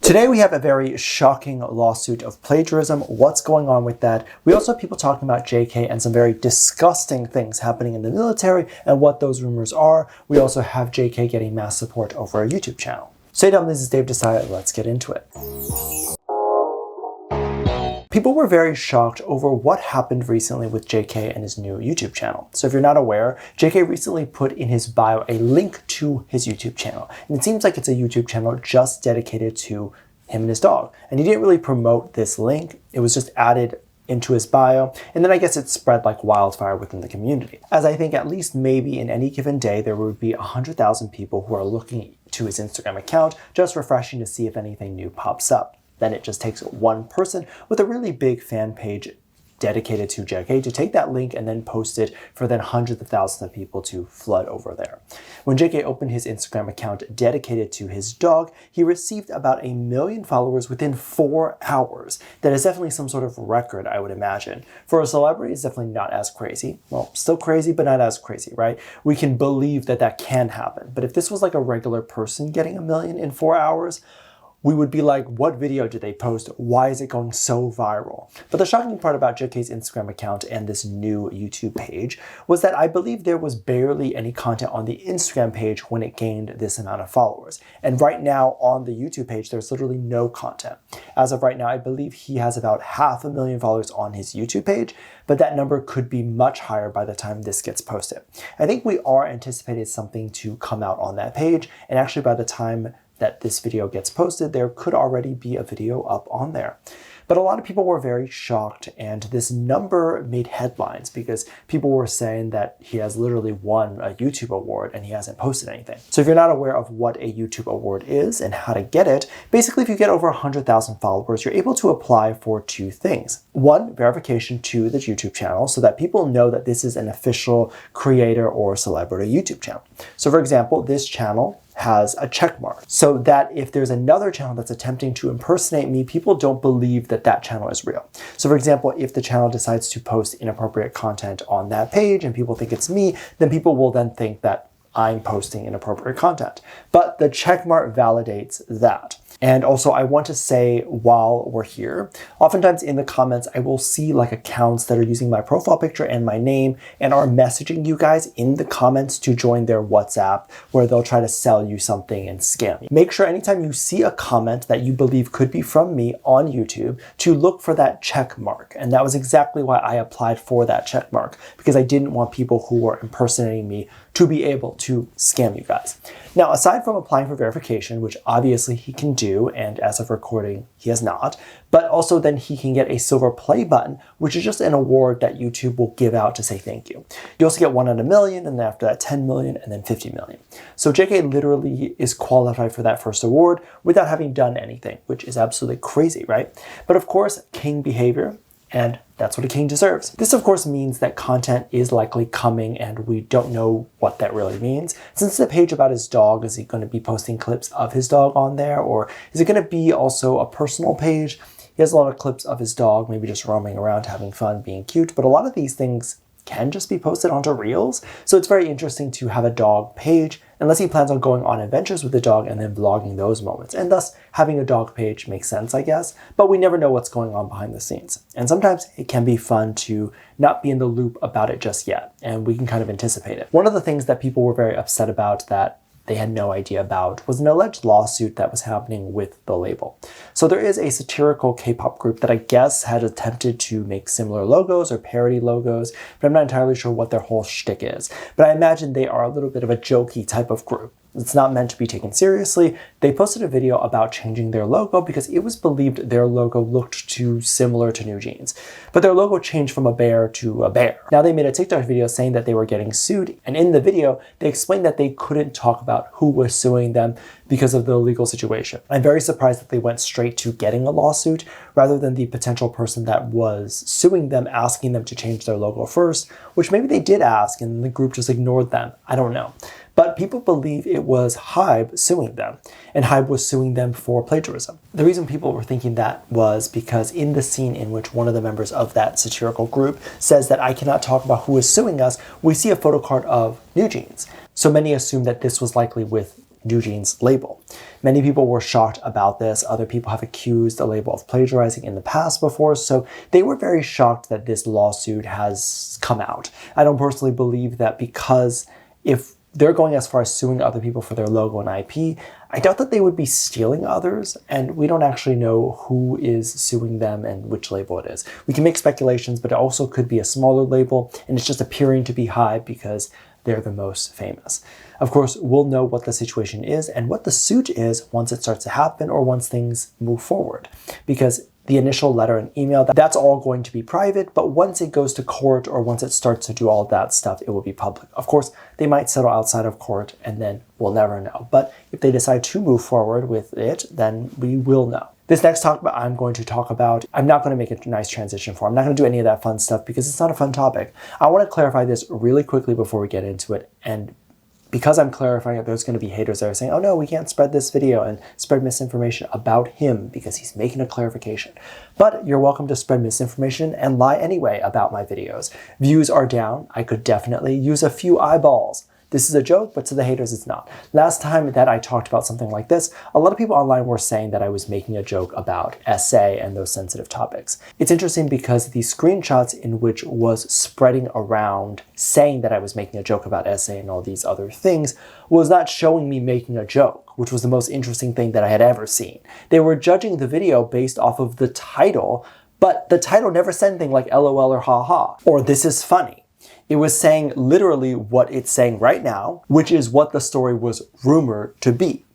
Today we have a very shocking lawsuit of plagiarism. What's going on with that? We also have people talking about JK and some very disgusting things happening in the military and what those rumors are. We also have JK getting mass support over a YouTube channel. So hey Dumplings, this is Dave Desai. Let's get into it. People were very shocked over what happened recently with JK and his new YouTube channel. So if you're not aware, JK recently put in his bio a link to his YouTube channel. And it seems like it's a YouTube channel just dedicated to him and his dog. And he didn't really promote this link. It was just added into his bio. And then I guess it spread like wildfire within the community. As I think at least maybe in any given day, there would be 100,000 people who are looking to his Instagram account, just refreshing to see if anything new pops up. Then it just takes one person with a really big fan page dedicated to JK to take that link and then post it for then hundreds of thousands of people to flood over there. When JK opened his Instagram account dedicated to his dog, he received about 1 million followers within 4 hours. That is definitely some sort of record, I would imagine. For a celebrity, it's definitely not as crazy. Well, still crazy, but not as crazy, right? We can believe that that can happen. But if this was like a regular person getting 1 million in 4 hours, we would be like, what video did they post? Why is it going so viral? But the shocking part about JK's Instagram account and this new YouTube page was that I believe there was barely any content on the Instagram page when it gained this amount of followers. And right now on the YouTube page, there's literally no content. As of right now, I believe he has about 500,000 followers on his YouTube page, but that number could be much higher by the time this gets posted. I think we are anticipating something to come out on that page, and actually by the time that this video gets posted, there could already be a video up on there. But a lot of people were very shocked, and this number made headlines because people were saying that he has literally won a YouTube award and he hasn't posted anything. So if you're not aware of what a YouTube award is and how to get it, basically if you get over 100,000 followers, you're able to apply for 2 things. 1, verification to the YouTube channel so that people know that this is an official creator or celebrity YouTube channel. So for example, this channel has a check mark so that if there's another channel that's attempting to impersonate me, people don't believe that that channel is real. So for example, if the channel decides to post inappropriate content on that page and people think it's me, then people will then think that I'm posting inappropriate content. But the check mark validates that. And also I want to say while we're here, oftentimes in the comments, I will see like accounts that are using my profile picture and my name and are messaging you guys in the comments to join their WhatsApp where they'll try to sell you something and scam you. Make sure anytime you see a comment that you believe could be from me on YouTube to look for that check mark. And that was exactly why I applied for that check mark, because I didn't want people who were impersonating me to be able to scam you guys. Now, aside from applying for verification, which obviously he can do, and as of recording, he has not, but also then he can get a silver play button, which is just an award that YouTube will give out to say thank you. You also get 1 out of 1 million, and then after that 10 million, and then 50 million. So JK literally is qualified for that first award without having done anything, which is absolutely crazy, right? But of course, king behavior, and that's what a king deserves. This of course means that content is likely coming and we don't know what that really means. Since it's a page about his dog, is he going to be posting clips of his dog on there, or is it going to be also a personal page? He has a lot of clips of his dog, maybe just roaming around, having fun, being cute, but a lot of these things can just be posted onto Reels. So it's very interesting to have a dog page, unless he plans on going on adventures with the dog and then vlogging those moments. And thus having a dog page makes sense, I guess, but we never know what's going on behind the scenes. And sometimes it can be fun to not be in the loop about it just yet, and we can kind of anticipate it. One of the things that people were very upset about that they had no idea about was an alleged lawsuit that was happening with the label. So there is a satirical K-pop group that I guess had attempted to make similar logos or parody logos, but I'm not entirely sure what their whole shtick is. But I imagine they are a little bit of a jokey type of group. It's not meant to be taken seriously. They posted a video about changing their logo because it was believed their logo looked too similar to New Jeans. But their logo changed from a bear to a bear. Now they made a TikTok video saying that they were getting sued, and in the video, they explained that they couldn't talk about who was suing them because of the legal situation. I'm very surprised that they went straight to getting a lawsuit rather than the potential person that was suing them asking them to change their logo first, which maybe they did ask and the group just ignored them. I don't know. But people believe it was HYBE suing them, and HYBE was suing them for plagiarism. The reason people were thinking that was because in the scene in which one of the members of that satirical group says that I cannot talk about who is suing us, we see a photo card of New Jeans. So many assume that this was likely with Eugene's label. Many people were shocked about this. Other people have accused the label of plagiarizing in the past before, so they were very shocked that this lawsuit has come out. I don't personally believe that, because if they're going as far as suing other people for their logo and IP, I doubt that they would be stealing others, and we don't actually know who is suing them and which label it is. We can make speculations, but it also could be a smaller label, and it's just appearing to be HYBE because they're the most famous. Of course, we'll know what the situation is and what the suit is once it starts to happen or once things move forward. Because the initial letter and email, that's all going to be private, but once it goes to court or once it starts to do all of that stuff, it will be public. Of course, they might settle outside of court and then we'll never know. But if they decide to move forward with it, then we will know. This next topic I'm going to talk about, I'm not going to make a nice transition for. I'm not going to do any of that fun stuff because it's not a fun topic. I want to clarify this really quickly before we get into it. And because I'm clarifying it, there's going to be haters that are saying, oh no, we can't spread this video and spread misinformation about him because he's making a clarification. But you're welcome to spread misinformation and lie anyway about my videos. Views are down. I could definitely use a few eyeballs. This is a joke, but to the haters, it's not. Last time that I talked about something like this, a lot of people online were saying that I was making a joke about SA and those sensitive topics. It's interesting because the screenshots in which was spreading around saying that I was making a joke about SA and all these other things was not showing me making a joke, which was the most interesting thing that I had ever seen. They were judging the video based off of the title, but the title never said anything like LOL or haha, or this is funny. It was saying literally what it's saying right now, which is what the story was rumored to be.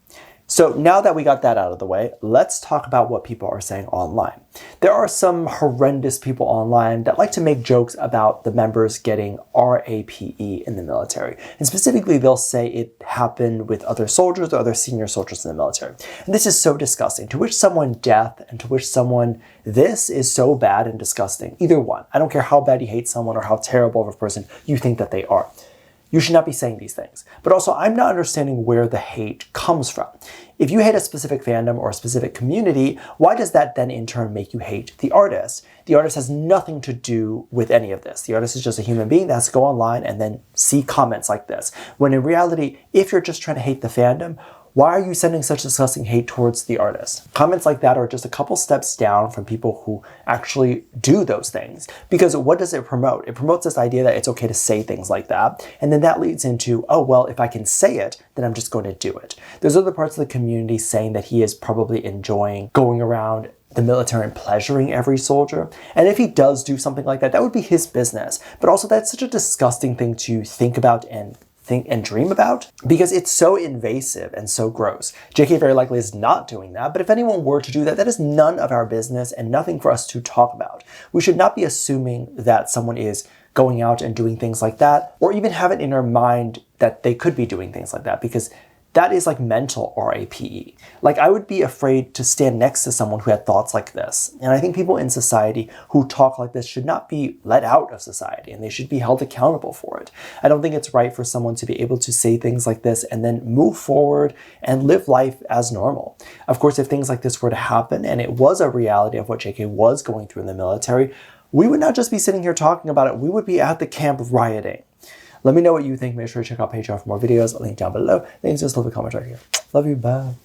So now that we got that out of the way, let's talk about what people are saying online. There are some horrendous people online that like to make jokes about the members getting RAPE in the military. And specifically, they'll say it happened with other soldiers or other senior soldiers in the military. And this is so disgusting. To wish someone death and to wish someone this is so bad and disgusting. Either one. I don't care how bad you hate someone or how terrible of a person you think that they are. You should not be saying these things. But also, I'm not understanding where the hate comes from. If you hate a specific fandom or a specific community, why does that then in turn make you hate the artist? The artist has nothing to do with any of this. The artist is just a human being that has to go online and then see comments like this. When in reality, if you're just trying to hate the fandom, why are you sending such disgusting hate towards the artist? Comments like that are just a couple steps down from people who actually do those things. Because what does it promote? It promotes this idea that it's okay to say things like that. And then that leads into, oh, well, if I can say it, then I'm just going to do it. There's other parts of the community saying that he is probably enjoying going around the military and pleasuring every soldier. And if he does do something like that, that would be his business. But also that's such a disgusting thing to think about and dream about because it's so invasive and so gross. JK very likely is not doing that, but if anyone were to do that, that is none of our business and nothing for us to talk about. We should not be assuming that someone is going out and doing things like that, or even have it in our mind that they could be doing things like that, because that is like mental RAPE. Like, I would be afraid to stand next to someone who had thoughts like this. And I think people in society who talk like this should not be let out of society, and they should be held accountable for it. I don't think it's right for someone to be able to say things like this and then move forward and live life as normal. Of course, if things like this were to happen and it was a reality of what JK was going through in the military, we would not just be sitting here talking about it, we would be at the camp rioting. Let me know what you think. Make sure to check out Patreon for more videos. Link down below. Thanks. Just leave a comment right here. Love you. Bye.